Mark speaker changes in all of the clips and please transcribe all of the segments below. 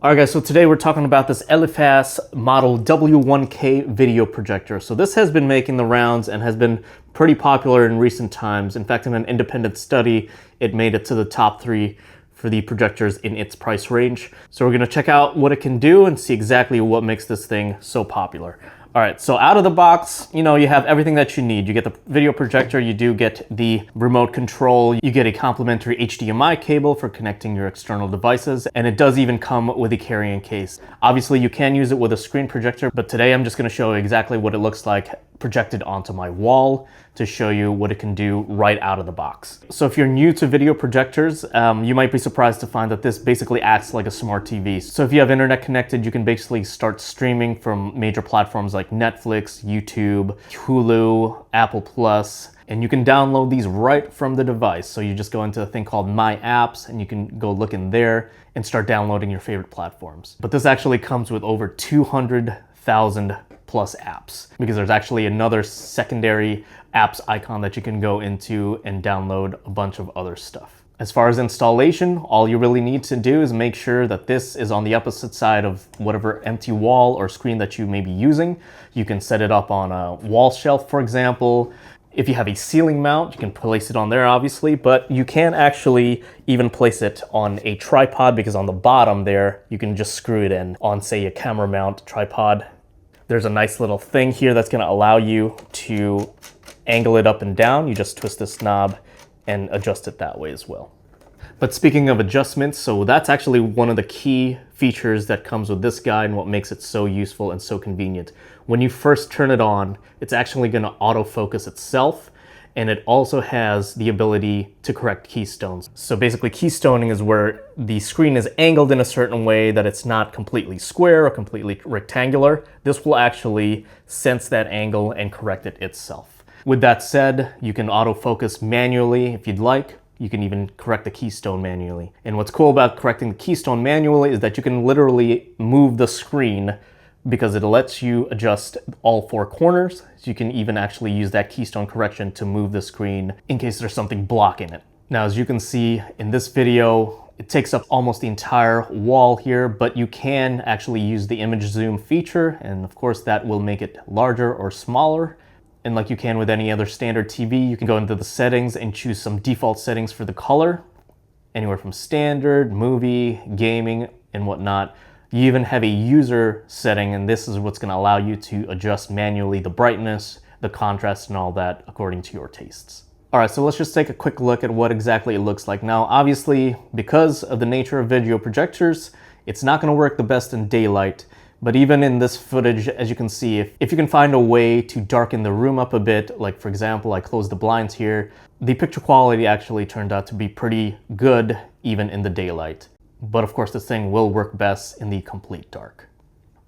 Speaker 1: Alright guys, so today we're talking about this Elephas model W1K video projector. So this has been making the rounds and has been pretty popular in recent times. In fact, in an independent study, it made it to the top 3 for the projectors in its price range. So we're going to check out what it can do and see exactly what makes this thing so popular. All right, so out of the box, you have everything that you need. You get the video projector, you do get the remote control, you get a complimentary HDMI cable for connecting your external devices, and it does even come with a carrying case. Obviously, you can use it with a screen projector, but today I'm just gonna show you exactly what it looks like projected onto my wall to show you what it can do right out of the box. So if you're new to video projectors, you might be surprised to find that this basically acts like a smart TV. So if you have internet connected, you can basically start streaming from major platforms like Netflix, YouTube, Hulu, Apple Plus, and you can download these right from the device. So you just go into a thing called My Apps and you can go look in there and start downloading your favorite platforms. But this actually comes with over 200,000 plus apps, because there's actually another secondary apps icon that you can go into and download a bunch of other stuff. As far as installation, all you really need to do is make sure that this is on the opposite side of whatever empty wall or screen that you may be using. You can set it up on a wall shelf, for example. If you have a ceiling mount, you can place it on there, obviously, but you can actually even place it on a tripod, because on the bottom there, you can just screw it in on, say, a camera mount tripod. There's a nice little thing here that's going to allow you to angle it up and down. You just twist this knob and adjust it that way as well. But speaking of adjustments, so that's actually one of the key features that comes with this guy and what makes it so useful and so convenient. When you first turn it on, it's actually going to autofocus itself, and it also has the ability to correct keystones. So basically, keystoning is where the screen is angled in a certain way that it's not completely square or completely rectangular. This will actually sense that angle and correct it itself. With that said, you can autofocus manually if you'd like. You can even correct the keystone manually. And what's cool about correcting the keystone manually is that you can literally move the screen, because it lets you adjust all 4 corners. So you can even actually use that keystone correction to move the screen in case there's something blocking it. Now, as you can see in this video, it takes up almost the entire wall here, but you can actually use the image zoom feature. And of course, that will make it larger or smaller. And like you can with any other standard TV, you can go into the settings and choose some default settings for the color, anywhere from standard, movie, gaming, and whatnot. You even have a user setting, and this is what's going to allow you to adjust manually the brightness, the contrast, and all that according to your tastes. All right, so let's just take a quick look at what exactly it looks like. Now, obviously, because of the nature of video projectors, it's not going to work the best in daylight. But even in this footage, as you can see, if you can find a way to darken the room up a bit, like for example, I closed the blinds here, the picture quality actually turned out to be pretty good even in the daylight. But of course, this thing will work best in the complete dark.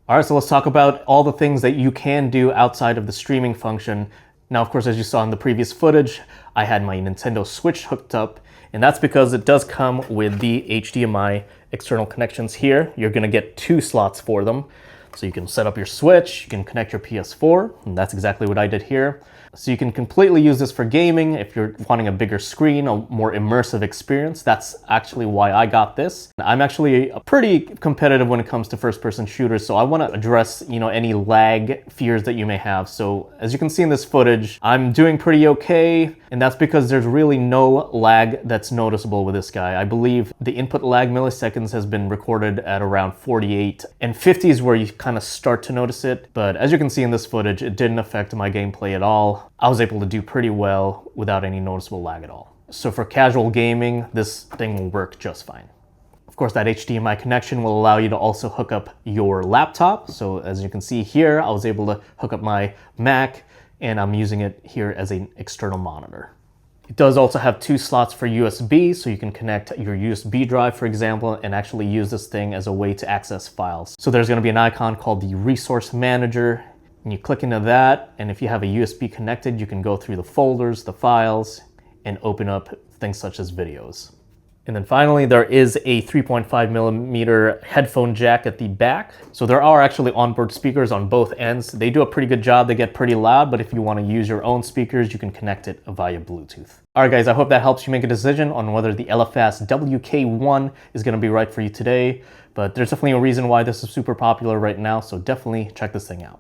Speaker 1: All right, so let's talk about all the things that you can do outside of the streaming function. Now, of course, as you saw in the previous footage, I had my Nintendo Switch hooked up, and that's because it does come with the HDMI external connections here. You're gonna get 2 slots for them. So you can set up your Switch, you can connect your PS4, and that's exactly what I did here. So you can completely use this for gaming if you're wanting a bigger screen, a more immersive experience. That's actually why I got this. I'm actually pretty competitive when it comes to first-person shooters, so I want to address, any lag fears that you may have. So as you can see in this footage, I'm doing pretty okay, and that's because there's really no lag that's noticeable with this guy. I believe the input lag milliseconds has been recorded at around 48, and 50 is where you kind of start to notice it. But as you can see in this footage, it didn't affect my gameplay at all. I was able to do pretty well without any noticeable lag at all. So for casual gaming, this thing will work just fine. Of course, that HDMI connection will allow you to also hook up your laptop. So as you can see here, I was able to hook up my Mac, and I'm using it here as an external monitor. It does also have 2 slots for USB, so you can connect your USB drive, for example, and actually use this thing as a way to access files. So there's going to be an icon called the Resource Manager, and you click into that, and if you have a USB connected, you can go through the folders, the files, and open up things such as videos. And then finally, there is a 3.5mm headphone jack at the back. So there are actually onboard speakers on both ends. They do a pretty good job. They get pretty loud, but if you want to use your own speakers, you can connect it via Bluetooth. All right, guys, I hope that helps you make a decision on whether the Elephas WK1 is going to be right for you today. But there's definitely a reason why this is super popular right now, so definitely check this thing out.